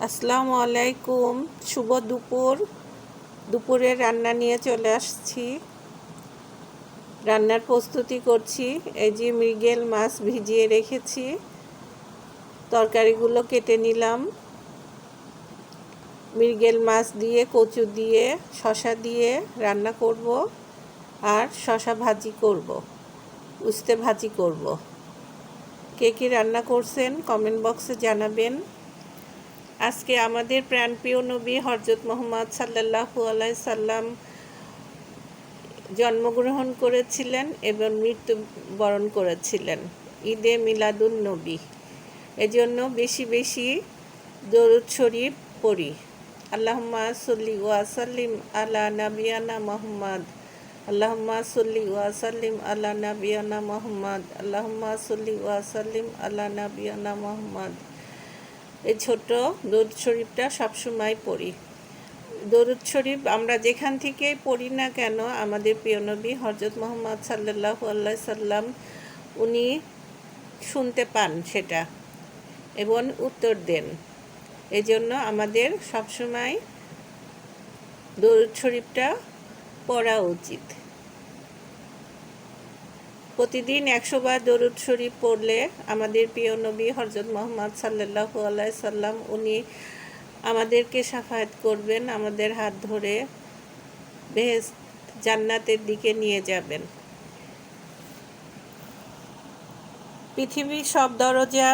আসসালামু আলাইকুম। শুভ দুপুর। দুপুরে রান্না নিয়ে চলে আসছি। রান্নার প্রস্তুতি করছি। এই যে মৃগেল মাছ ভিজিয়ে রেখেছি, তরকারিগুলো কেটে নিলাম। মৃগেল মাছ দিয়ে, কচু দিয়ে, শসা দিয়ে রান্না করব, আর শসা ভাজি করব, উস্তে ভাজি করব। কে কী রান্না করছেন কমেন্ট বক্সে জানাবেন। আজকে আমাদের প্রাণপ্রিয় নবী হযরত মুহাম্মদ সাল্লাল্লাহু আলাইহি সাল্লাম জন্মগ্রহণ করেছিলেন এবং মৃত্যুবরণ করেছিলেন, ঈদে মিলাদুন নবী। এজন্য বেশি বেশি দরুদ শরীফ পড়ি। আল্লাহুম্মা সাল্লি ওয়া সাল্লিম আলা নাবিয়ানা মুহাম্মদ, আল্লাহুম্মা সাল্লি ওয়া সাল্লিম আলা নাবিয়ানা মুহাম্মদ, আল্লাহুম্মা সাল্লি ওয়া সাল্লিম আলা নাবিয়ানা মুহাম্মদ। এই ছোট দরুদ শরীফটা সবসময় পড়ি। দরুদ শরীফ আমরা যেখান থেকেই পড়ি না কেন, আমাদের প্রিয় নবী হযরত মুহাম্মদ সাল্লাল্লাহু আলাইহি সাল্লাম উনি শুনতে পান সেটা এবং উত্তর দেন। এজন্য আমাদের সবসময় দরুদ শরীফটা পড়া উচিত। প্রতিদিন 100 বার দরুদ শরীফ পড়লে আমাদের প্রিয় নবী হযরত মুহাম্মদ সাল্লাল্লাহু আলাইহি সাল্লাম উনি আমাদেরকে শাফায়াত করবেন, আমাদের হাত ধরে বেহেশত জান্নাতের দিকে নিয়ে যাবেন। পৃথিবীর সব দরজা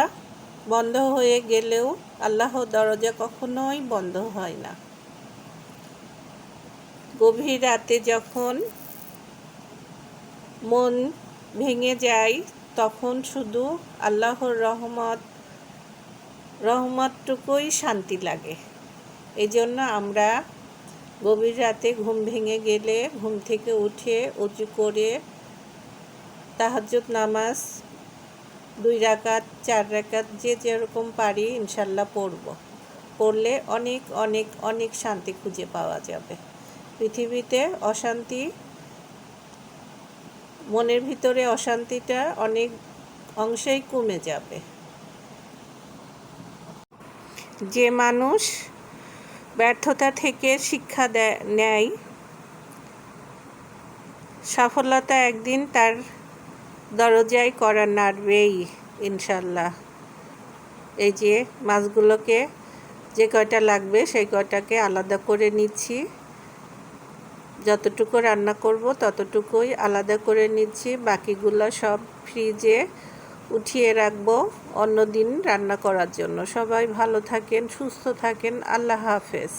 বন্ধ হয়ে গেলেও আল্লাহর দরজা কখনোই বন্ধ হয় না। গভীর রাতে যখন মন ভেঙে যায়, তখন শুধু আল্লাহর রহমতটুকুই শান্তি লাগে। এই জন্য আমরা গভীর রাতে ঘুম ভেঙে গেলে ঘুম থেকে উঠে উজু করে তাহাজ্জুদ নামাজ 2 রাকাত 4 রাকাত যে যেরকম পারি ইনশাল্লাহ পড়লে অনেক অনেক অনেক শান্তি খুঁজে পাওয়া যাবে। পৃথিবীতে অশান্তি, মনের ভিতরে অশান্তিটা অনেক অংশেই কমে যাবে। যে মানুষ ব্যর্থতা থেকে শিক্ষা নেয়, সফলতা একদিন তার দরজায় কড়া নাড়বেই ইনশাল্লাহ। এই যে মাছগুলোকে যে কয়টা লাগবে সেই কয়টাকে আলাদা করে নিচ্ছি। যতটুকু রান্না করব ততটুকুই আলাদা করে নিচ্ছি, বাকিগুলো সব ফ্রিজে উঠিয়ে রাখবো অন্য দিন রান্না করার জন্য। সবাই ভালো থাকেন, সুস্থ থাকেন। আল্লাহ হাফেজ।